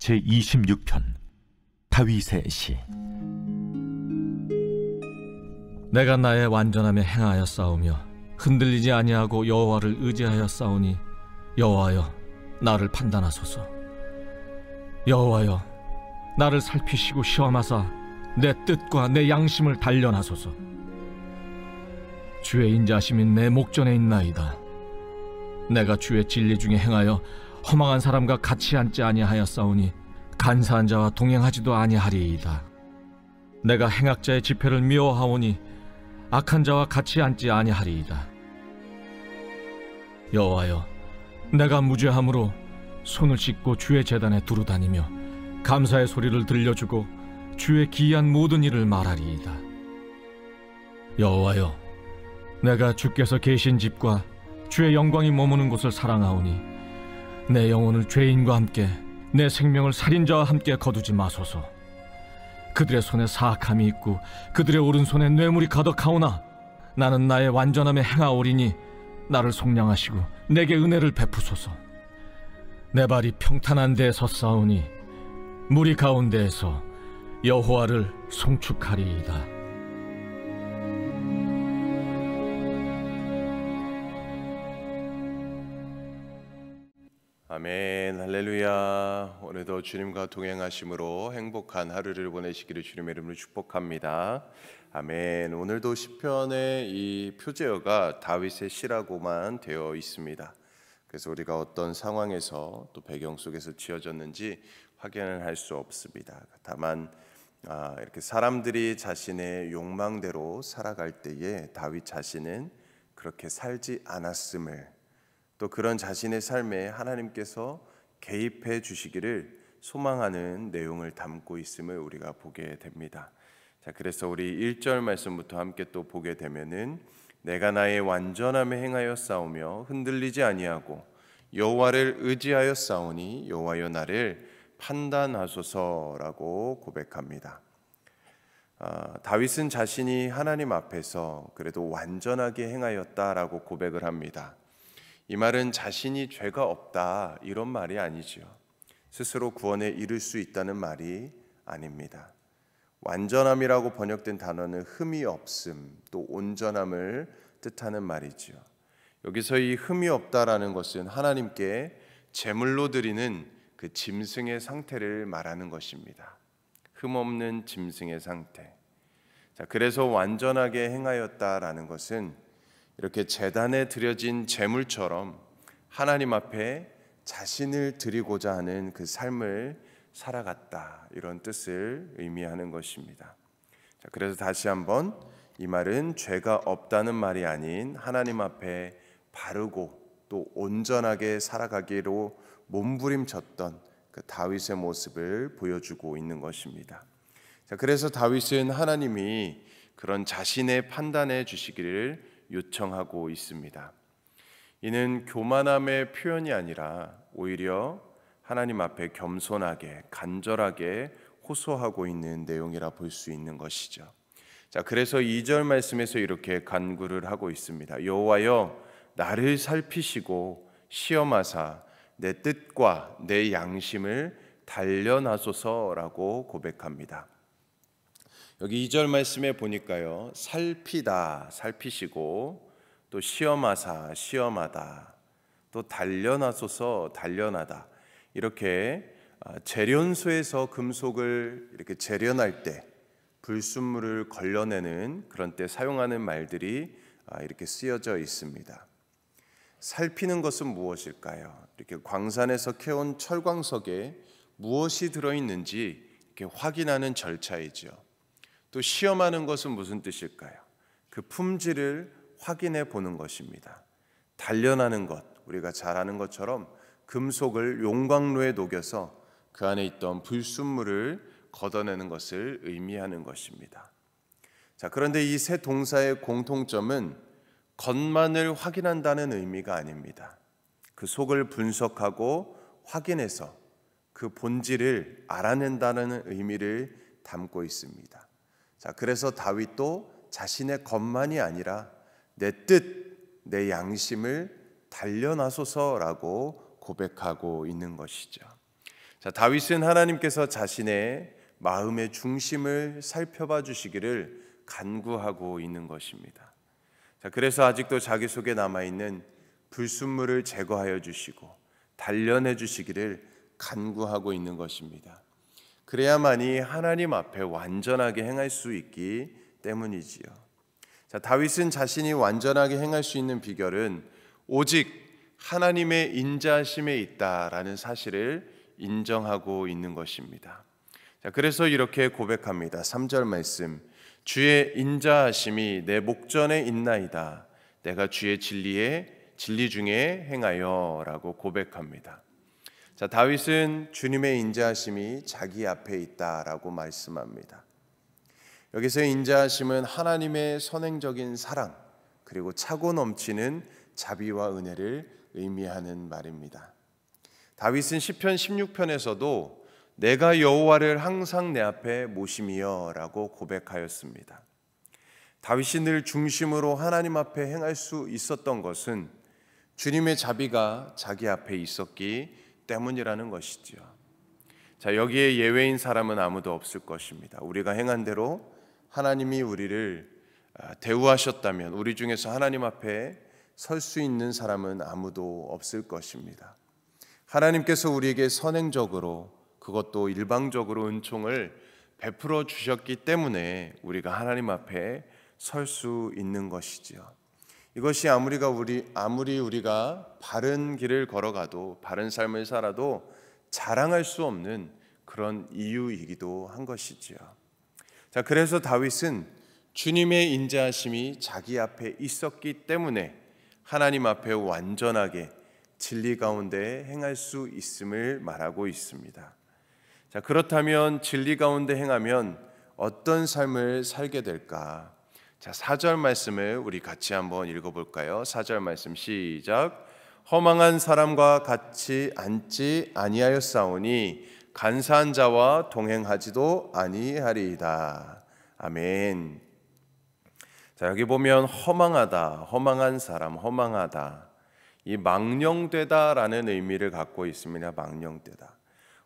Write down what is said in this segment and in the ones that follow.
제26편 다윗의 시. 내가 나의 완전함에 행하여 싸우며 흔들리지 아니하고 여호와를 의지하여 싸우니 여호와여 나를 판단하소서. 여호와여 나를 살피시고 시험하사 내 뜻과 내 양심을 단련하소서. 주의 인자하심이 내 목전에 있나이다. 내가 주의 진리 중에 행하여 허망한 사람과 같이 앉지 아니하여 싸우니 간사한 자와 동행하지도 아니하리이다. 내가 행악자의 집회를 미워하오니 악한 자와 같이 앉지 아니하리이다. 여호와여 내가 무죄함으로 손을 씻고 주의 제단에 두루 다니며 감사의 소리를 들려주고 주의 기이한 모든 일을 말하리이다. 여호와여 내가 주께서 계신 집과 주의 영광이 머무는 곳을 사랑하오니 내 영혼을 죄인과 함께 내 생명을 살인자와 함께 거두지 마소서. 그들의 손에 사악함이 있고 그들의 오른손에 뇌물이 가득하오나 나는 나의 완전함에 행하오리니 나를 속량하시고 내게 은혜를 베푸소서. 내 발이 평탄한 데에 섰사오니 무리 가운데에서 여호와를 송축하리이다. 아멘, 할렐루야. 오늘도 주님과 동행하심으로 행복한 하루를 보내시기를 주님의 이름으로 축복합니다. 아멘. 오늘도 시편의 이 표제어가 다윗의 시라고만 되어 있습니다. 그래서 우리가 어떤 상황에서 또 배경 속에서 지어졌는지 확인을 할 수 없습니다. 다만 이렇게 사람들이 자신의 욕망대로 살아갈 때에 다윗 자신은 그렇게 살지 않았음을, 또 그런 자신의 삶에 하나님께서 개입해 주시기를 소망하는 내용을 담고 있음을 우리가 보게 됩니다. 자, 그래서 우리 1절 말씀부터 함께 또 보게 되면은 내가 나의 완전함에 행하여 싸우며 흔들리지 아니하고 여호와를 의지하여 싸우니 여호와여 나를 판단하소서라고 고백합니다. 다윗은 자신이 하나님 앞에서 그래도 완전하게 행하였다라고 고백을 합니다. 이 말은 자신이 죄가 없다 이런 말이 아니죠. 스스로 구원에 이를 수 있다는 말이 아닙니다. 완전함이라고 번역된 단어는 흠이 없음, 또 온전함을 뜻하는 말이죠. 여기서 이 흠이 없다라는 것은 하나님께 제물로 드리는 그 짐승의 상태를 말하는 것입니다. 흠 없는 짐승의 상태. 자, 그래서 완전하게 행하였다라는 것은 이렇게 제단에 드려진 제물처럼 하나님 앞에 자신을 드리고자 하는 그 삶을 살아갔다, 이런 뜻을 의미하는 것입니다. 자, 그래서 다시 한번 이 말은 죄가 없다는 말이 아닌 하나님 앞에 바르고 또 온전하게 살아가기로 몸부림쳤던 그 다윗의 모습을 보여주고 있는 것입니다. 자, 그래서 다윗은 하나님이 그런 자신의 판단해 주시기를 요청하고 있습니다. 이는 교만함의 표현이 아니라 오히려 하나님 앞에 겸손하게 간절하게 호소하고 있는 내용이라 볼 수 있는 것이죠. 자, 그래서 2절 말씀에서 이렇게 간구를 하고 있습니다. 여호와여 나를 살피시고 시험하사 내 뜻과 내 양심을 단련하소서라고 고백합니다. 여기 2절 말씀에 보니까요, 살피다, 살피시고, 또 시험하사, 시험하다, 또 단련하소서, 단련하다, 이렇게 재련소에서 금속을 이렇게 재련할 때 불순물을 걸러내는 그런 때 사용하는 말들이 이렇게 쓰여져 있습니다. 살피는 것은 무엇일까요? 이렇게 광산에서 캐온 철광석에 무엇이 들어있는지 이렇게 확인하는 절차이죠. 또 시험하는 것은 무슨 뜻일까요? 그 품질을 확인해 보는 것입니다. 단련하는 것, 우리가 잘 아는 것처럼 금속을 용광로에 녹여서 그 안에 있던 불순물을 걷어내는 것을 의미하는 것입니다. 자, 그런데 이 세 동사의 공통점은 겉만을 확인한다는 의미가 아닙니다. 그 속을 분석하고 확인해서 그 본질을 알아낸다는 의미를 담고 있습니다. 자, 그래서 다윗도 자신의 겉만이 아니라 내 뜻, 내 양심을 단련하소서라고 고백하고 있는 것이죠. 자, 다윗은 하나님께서 자신의 마음의 중심을 살펴봐 주시기를 간구하고 있는 것입니다. 자, 그래서 아직도 자기 속에 남아있는 불순물을 제거하여 주시고 단련해 주시기를 간구하고 있는 것입니다. 그래야만이 하나님 앞에 완전하게 행할 수 있기 때문이지요. 자, 다윗은 자신이 완전하게 행할 수 있는 비결은 오직 하나님의 인자하심에 있다라는 사실을 인정하고 있는 것입니다. 자, 그래서 이렇게 고백합니다. 3절 말씀, 주의 인자하심이 내 목전에 있나이다. 내가 주의 진리 중에 행하여 라고 고백합니다. 자, 다윗은 주님의 인자하심이 자기 앞에 있다라고 말씀합니다. 여기서 인자하심은 하나님의 선행적인 사랑 그리고 차고 넘치는 자비와 은혜를 의미하는 말입니다. 다윗은 시편 16편에서도 내가 여호와를 항상 내 앞에 모심이여 라고 고백하였습니다. 다윗이 늘 중심으로 하나님 앞에 행할 수 있었던 것은 주님의 자비가 자기 앞에 있었기 때문이라는 것이지요. 자, 여기에 예외인 사람은 아무도 없을 것입니다. 우리가 행한 대로 하나님이 우리를 대우하셨다면 우리 중에서 하나님 앞에 설 수 있는 사람은 아무도 없을 것입니다. 하나님께서 우리에게 선행적으로 그것도 일방적으로 은총을 베풀어 주셨기 때문에 우리가 하나님 앞에 설 수 있는 것이지요. 이것이 아무리 우리가 바른 길을 걸어가도 바른 삶을 살아도 자랑할 수 없는 그런 이유이기도 한 것이지요. 자, 그래서 다윗은 주님의 인자하심이 자기 앞에 있었기 때문에 하나님 앞에 완전하게 진리 가운데 행할 수 있음을 말하고 있습니다. 자, 그렇다면 진리 가운데 행하면 어떤 삶을 살게 될까? 자, 4절 말씀을 우리 같이 한번 읽어볼까요? 4절 말씀 시작. 허망한 사람과 같이 앉지 아니하였사오니 간사한 자와 동행하지도 아니하리이다. 아멘. 자, 여기 보면 허망하다, 허망한 사람, 허망하다, 이 망령되다라는 의미를 갖고 있습니다. 망령되다.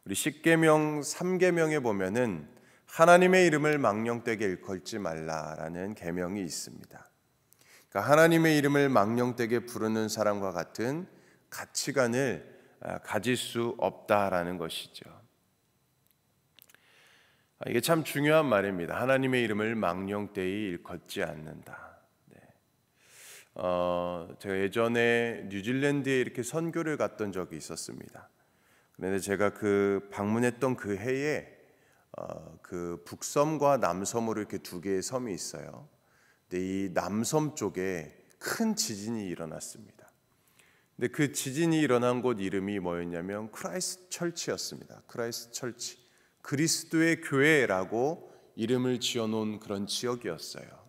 우리 10계명 3계명에 보면은 하나님의 이름을 망령되게 일컬지 말라라는 계명이 있습니다. 그러니까 하나님의 이름을 망령되게 부르는 사람과 같은 가치관을 가질 수 없다라는 것이죠. 이게 참 중요한 말입니다. 하나님의 이름을 망령되이 일컫지 않는다. 제가 예전에 뉴질랜드에 이렇게 선교를 갔던 적이 있었습니다. 그런데 제가 방문했던 그 해에 그 북섬과 남섬으로 이렇게 두 개의 섬이 있어요. 근데 이 남섬 쪽에 큰 지진이 일어났습니다. 근데 그 지진이 일어난 곳 이름이 뭐였냐면 크라이스트 철치였습니다. 크라이스트 철치, 그리스도의 교회라고 이름을 지어놓은 그런 지역이었어요.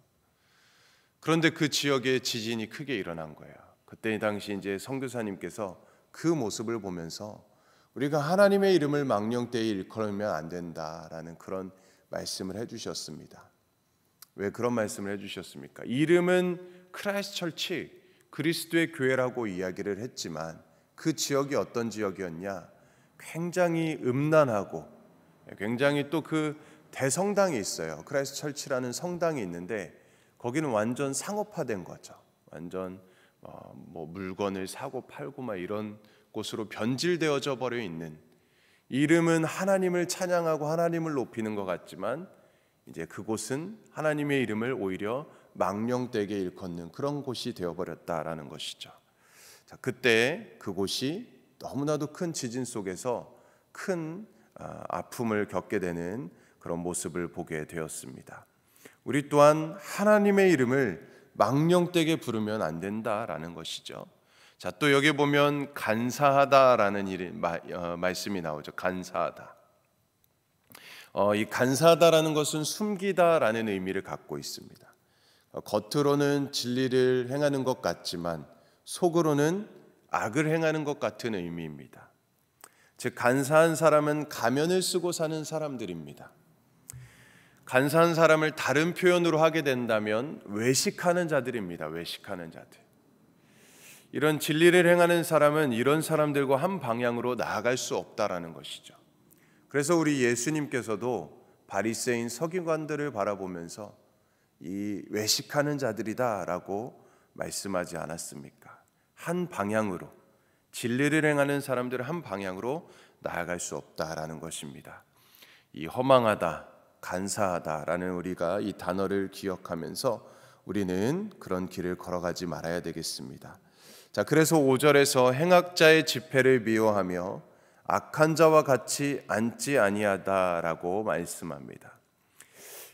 그런데 그 지역에 지진이 크게 일어난 거예요. 그때 당시 이제 선교사님께서 그 모습을 보면서 우리가 하나님의 이름을 망령되이 일컬으면 안 된다라는 그런 말씀을 해주셨습니다. 왜 그런 말씀을 해주셨습니까? 이름은 크라이스트 철치, 그리스도의 교회라고 이야기를 했지만 그 지역이 어떤 지역이었냐? 굉장히 음란하고 굉장히 또 그 대성당이 있어요. 크라이스트 철치라는 성당이 있는데 거기는 완전 상업화된 거죠. 완전 뭐 물건을 사고 팔고 막 이런 곳으로 변질되어져 버려 있는, 이름은 하나님을 찬양하고 하나님을 높이는 것 같지만 이제 그곳은 하나님의 이름을 오히려 망령되게 일컫는 그런 곳이 되어버렸다라는 것이죠. 자, 그때 그곳이 너무나도 큰 지진 속에서 큰 아픔을 겪게 되는 그런 모습을 보게 되었습니다. 우리 또한 하나님의 이름을 망령되게 부르면 안 된다라는 것이죠. 자, 또 여기 보면 간사하다라는 말씀이 나오죠. 간사하다. 이 간사하다라는 것은 숨기다라는 의미를 갖고 있습니다. 겉으로는 진리를 행하는 것 같지만 속으로는 악을 행하는 것 같은 의미입니다. 즉, 간사한 사람은 가면을 쓰고 사는 사람들입니다. 간사한 사람을 다른 표현으로 하게 된다면 외식하는 자들입니다. 외식하는 자들. 이런 진리를 행하는 사람은 이런 사람들과 한 방향으로 나아갈 수 없다라는 것이죠. 그래서 우리 예수님께서도 바리새인 서기관들을 바라보면서 이 외식하는 자들이다라고 말씀하지 않았습니까? 한 방향으로, 진리를 행하는 사람들은 한 방향으로 나아갈 수 없다라는 것입니다. 이 허망하다, 간사하다라는 우리가 이 단어를 기억하면서 우리는 그런 길을 걸어가지 말아야 되겠습니다. 자, 그래서 5절에서 행악자의 집회를 미워하며 악한 자와 같이 앉지 아니하다라고 말씀합니다.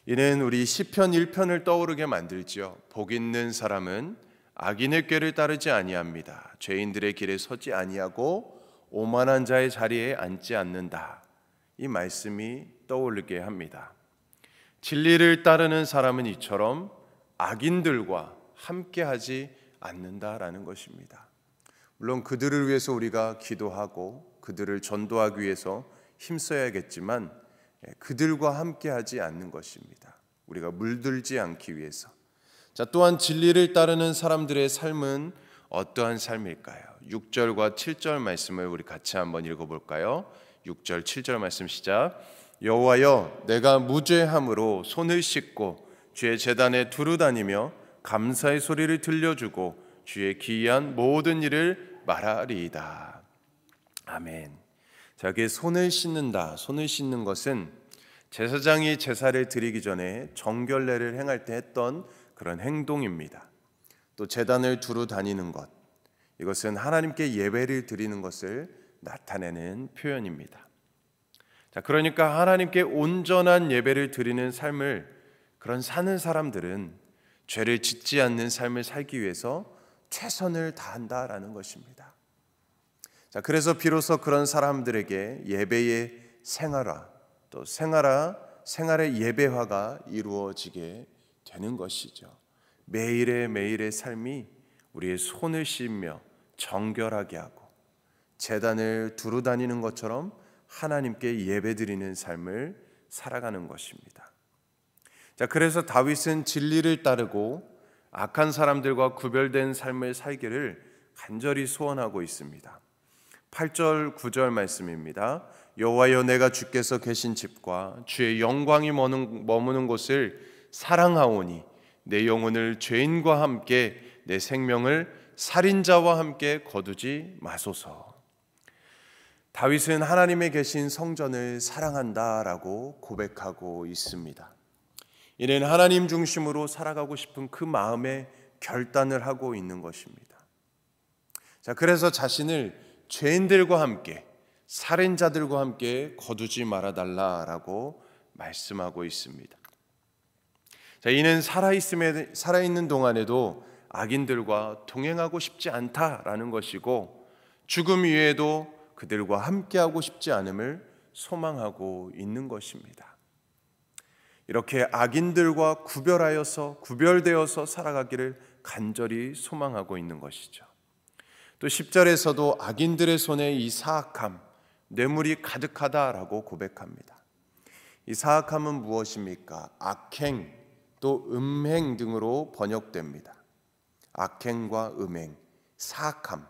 이는 우리 시편 1편을 떠오르게 만들지요. 복 있는 사람은 악인의 꾀를 따르지 아니합니다. 죄인들의 길에 서지 아니하고 오만한 자의 자리에 앉지 않는다. 이 말씀이 떠오르게 합니다. 진리를 따르는 사람은 이처럼 악인들과 함께하지 않는다라는 것입니다. 물론 그들을 위해서 우리가 기도하고 그들을 전도하기 위해서 힘써야겠지만 그들과 함께하지 않는 것입니다. 우리가 물들지 않기 위해서. 자, 또한 진리를 따르는 사람들의 삶은 어떠한 삶일까요? 6절과 7절 말씀을 우리 같이 한번 읽어볼까요? 6절 7절 말씀 시작. 여호와여, 내가 무죄함으로 손을 씻고 주의 제단에 두루 다니며 감사의 소리를 들려주고 주의 기이한 모든 일을 말하리이다. 아멘. 자, 그 손을 씻는다. 손을 씻는 것은 제사장이 제사를 드리기 전에 정결례를 행할 때 했던 그런 행동입니다. 또 제단을 두루 다니는 것, 이것은 하나님께 예배를 드리는 것을 나타내는 표현입니다. 자, 그러니까 하나님께 온전한 예배를 드리는 삶을 그런 사는 사람들은 죄를 짓지 않는 삶을 살기 위해서 최선을 다한다라는 것입니다. 자, 그래서 비로소 그런 사람들에게 예배의 생활화, 또 생활의 예배화가 이루어지게 되는 것이죠. 매일의 삶이 우리의 손을 씻며 정결하게 하고 제단을 두루 다니는 것처럼 하나님께 예배드리는 삶을 살아가는 것입니다. 자, 그래서 다윗은 진리를 따르고 악한 사람들과 구별된 삶을 살기를 간절히 소원하고 있습니다. 8절 9절 말씀입니다. 여호와여, 내가 주께서 계신 집과 주의 영광이 머무는 곳을 사랑하오니 내 영혼을 죄인과 함께 내 생명을 살인자와 함께 거두지 마소서. 다윗은 하나님의 계신 성전을 사랑한다라고 고백하고 있습니다. 이는 하나님 중심으로 살아가고 싶은 그 마음의 결단을 하고 있는 것입니다. 자, 그래서 자신을 죄인들과 함께, 살인자들과 함께 거두지 말아달라라고 말씀하고 있습니다. 자, 이는 살아있는 동안에도 악인들과 동행하고 싶지 않다라는 것이고, 죽음 이후에도 그들과 함께하고 싶지 않음을 소망하고 있는 것입니다. 이렇게 악인들과 구별되어서 살아가기를 간절히 소망하고 있는 것이죠. 또 10절에서도 악인들의 손에 이 사악함, 뇌물이 가득하다라고 고백합니다. 이 사악함은 무엇입니까? 악행, 또 음행 등으로 번역됩니다. 악행과 음행, 사악함.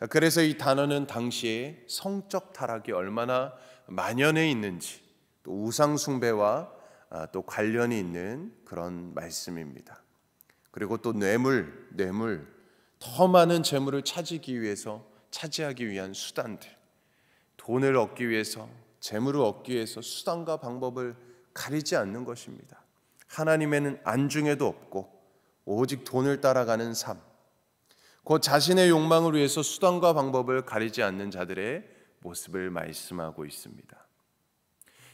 그래서 이 단어는 당시에 성적 타락이 얼마나 만연해 있는지, 또 우상 숭배와 또 관련이 있는 그런 말씀입니다. 그리고 또 뇌물, 더 많은 재물을 차지하기 위한 수단들, 돈을 얻기 위해서, 재물을 얻기 위해서 수단과 방법을 가리지 않는 것입니다. 하나님에는 안중에도 없고 오직 돈을 따라가는 삶, 곧 자신의 욕망을 위해서 수단과 방법을 가리지 않는 자들의 모습을 말씀하고 있습니다.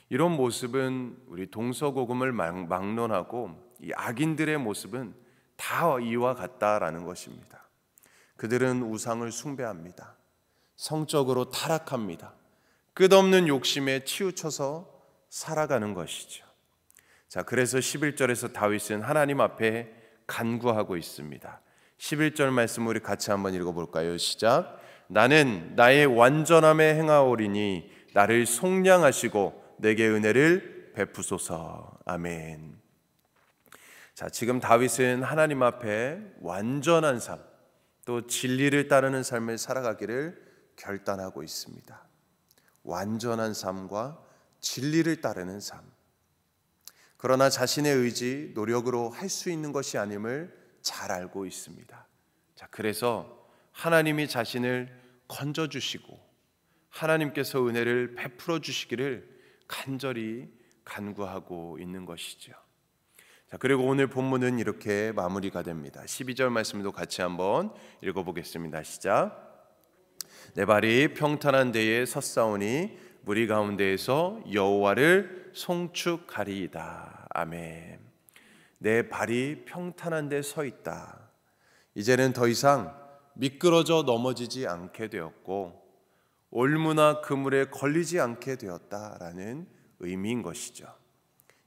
이런 모습은 우리 동서고금을 막론하고 이 악인들의 모습은 다 이와 같다라는 것입니다. 그들은 우상을 숭배합니다. 성적으로 타락합니다. 끝없는 욕심에 치우쳐서 살아가는 것이죠. 자, 그래서 11절에서 다윗은 하나님 앞에 간구하고 있습니다. 11절 말씀 우리 같이 한번 읽어볼까요? 시작. 나는 나의 완전함에 행하오리니 나를 속량하시고 내게 은혜를 베푸소서. 아멘. 자, 지금 다윗은 하나님 앞에 완전한 삶, 또 진리를 따르는 삶을 살아가기를 결단하고 있습니다. 완전한 삶과 진리를 따르는 삶. 그러나 자신의 의지, 노력으로 할 수 있는 것이 아님을 잘 알고 있습니다. 자, 그래서 하나님이 자신을 건져주시고 하나님께서 은혜를 베풀어 주시기를 간절히 간구하고 있는 것이죠. 자, 그리고 오늘 본문은 이렇게 마무리가 됩니다. 12절 말씀도 같이 한번 읽어보겠습니다. 시작. 내 발이 평탄한 데에 섰사오니 무리 가운데에서 여호와를 송축하리이다. 아멘. 내 발이 평탄한 데 서 있다. 이제는 더 이상 미끄러져 넘어지지 않게 되었고 올무나 그물에 걸리지 않게 되었다라는 의미인 것이죠.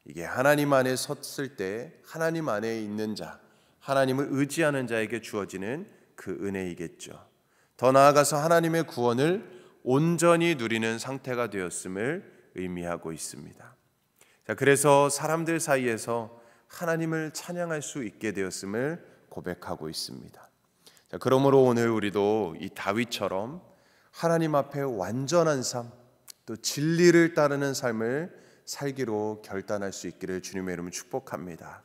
이게 하나님 안에 섰을 때 하나님 안에 있는 자, 하나님을 의지하는 자에게 주어지는 그 은혜이겠죠. 더 나아가서 하나님의 구원을 온전히 누리는 상태가 되었음을 의미하고 있습니다. 자, 그래서 사람들 사이에서 하나님을 찬양할 수 있게 되었음을 고백하고 있습니다. 자, 그러므로 오늘 우리도 이 다윗처럼 하나님 앞에 완전한 삶, 또 진리를 따르는 삶을 살기로 결단할 수 있기를 주님의 이름으로 축복합니다.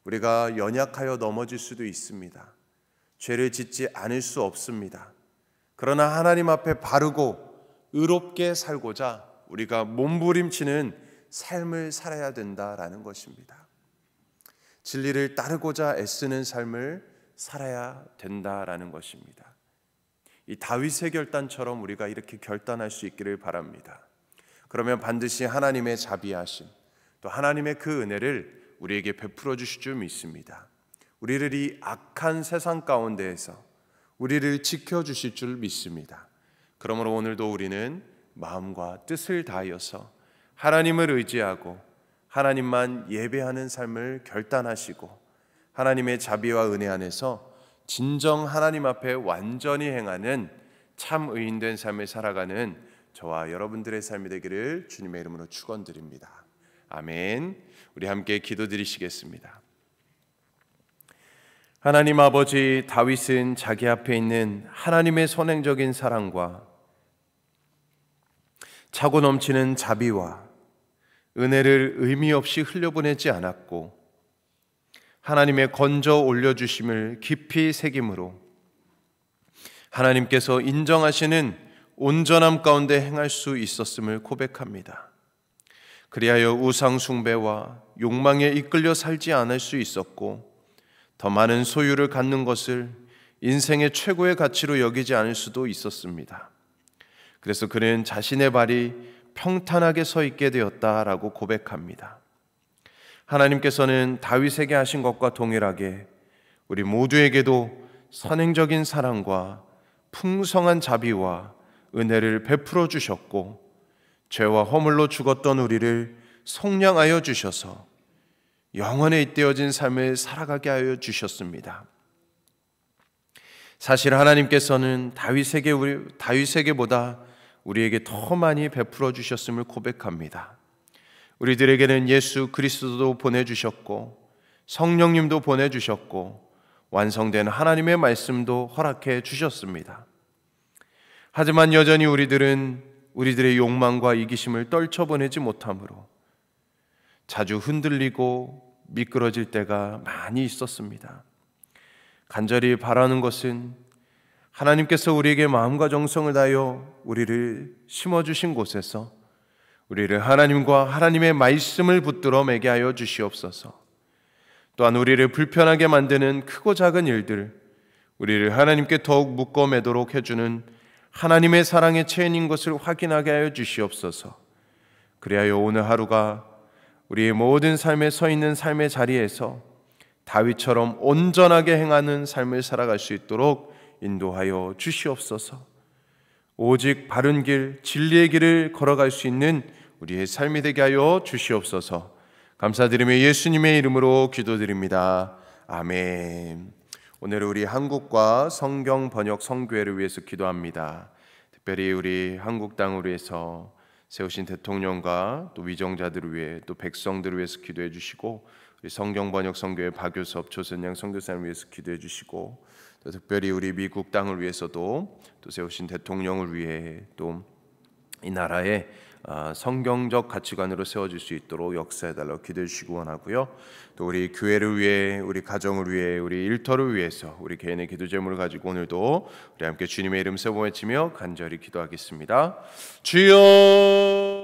우리가 연약하여 넘어질 수도 있습니다. 죄를 짓지 않을 수 없습니다. 그러나 하나님 앞에 바르고 의롭게 살고자 우리가 몸부림치는 삶을 살아야 된다라는 것입니다. 진리를 따르고자 애쓰는 삶을 살아야 된다라는 것입니다. 이 다윗의 결단처럼 우리가 이렇게 결단할 수 있기를 바랍니다. 그러면 반드시 하나님의 자비하심, 또 하나님의 그 은혜를 우리에게 베풀어 주실 줄 믿습니다. 우리를 이 악한 세상 가운데에서 우리를 지켜주실 줄 믿습니다. 그러므로 오늘도 우리는 마음과 뜻을 다하여서 하나님을 의지하고 하나님만 예배하는 삶을 결단하시고 하나님의 자비와 은혜 안에서 진정 하나님 앞에 완전히 행하는 참 의인된 삶을 살아가는 저와 여러분들의 삶이 되기를 주님의 이름으로 축원드립니다. 아멘. 우리 함께 기도드리시겠습니다. 하나님 아버지, 다윗은 자기 앞에 있는 하나님의 선행적인 사랑과 차고 넘치는 자비와 은혜를 의미 없이 흘려보내지 않았고 하나님의 건져 올려주심을 깊이 새김으로 하나님께서 인정하시는 온전함 가운데 행할 수 있었음을 고백합니다. 그리하여 우상 숭배와 욕망에 이끌려 살지 않을 수 있었고 더 많은 소유를 갖는 것을 인생의 최고의 가치로 여기지 않을 수도 있었습니다. 그래서 그는 자신의 발이 평탄하게 서 있게 되었다라고 고백합니다. 하나님께서는 다윗에게 하신 것과 동일하게 우리 모두에게도 선행적인 사랑과 풍성한 자비와 은혜를 베풀어 주셨고 죄와 허물로 죽었던 우리를 속량하여 주셔서 영원에 잇대어진 삶을 살아가게 하여 주셨습니다. 사실 하나님께서는 다윗에게보다 우리에게 더 많이 베풀어 주셨음을 고백합니다. 우리들에게는 예수 그리스도도 보내주셨고 성령님도 보내주셨고 완성된 하나님의 말씀도 허락해 주셨습니다. 하지만 여전히 우리들의 욕망과 이기심을 떨쳐보내지 못하므로 자주 흔들리고 미끄러질 때가 많이 있었습니다. 간절히 바라는 것은 하나님께서 우리에게 마음과 정성을 다하여 우리를 심어주신 곳에서 우리를 하나님과 하나님의 말씀을 붙들어 매게 하여 주시옵소서. 또한 우리를 불편하게 만드는 크고 작은 일들, 우리를 하나님께 더욱 묶어 매도록 해주는 하나님의 사랑의 체인인 것을 확인하게 하여 주시옵소서. 그리하여 오늘 하루가 우리의 모든 삶에 서 있는 삶의 자리에서 다윗처럼 온전하게 행하는 삶을 살아갈 수 있도록 인도하여 주시옵소서. 오직 바른 길, 진리의 길을 걸어갈 수 있는 우리의 삶이 되게 하여 주시옵소서. 감사드리며 예수님의 이름으로 기도드립니다. 아멘. 오늘 우리 한국과 성경 번역 선교회를 위해서 기도합니다. 특별히 우리 한국 땅을 위해서 세우신 대통령과 또 위정자들을 위해 또 백성들을 위해서 기도해 주시고 우리 성경 번역 선교회 박효섭 조선양 선교사를 위해서 기도해 주시고 또 특별히 우리 미국 땅을 위해서도 또 세우신 대통령을 위해 또 이 나라의 성경적 가치관으로 세워질 수 있도록 역사해달라고 기도해 주시기 원하고요. 또 우리 교회를 위해, 우리 가정을 위해, 우리 일터를 위해서 우리 개인의 기도 제물을 가지고 오늘도 우리 함께 주님의 이름 세번 외치며 간절히 기도하겠습니다. 주여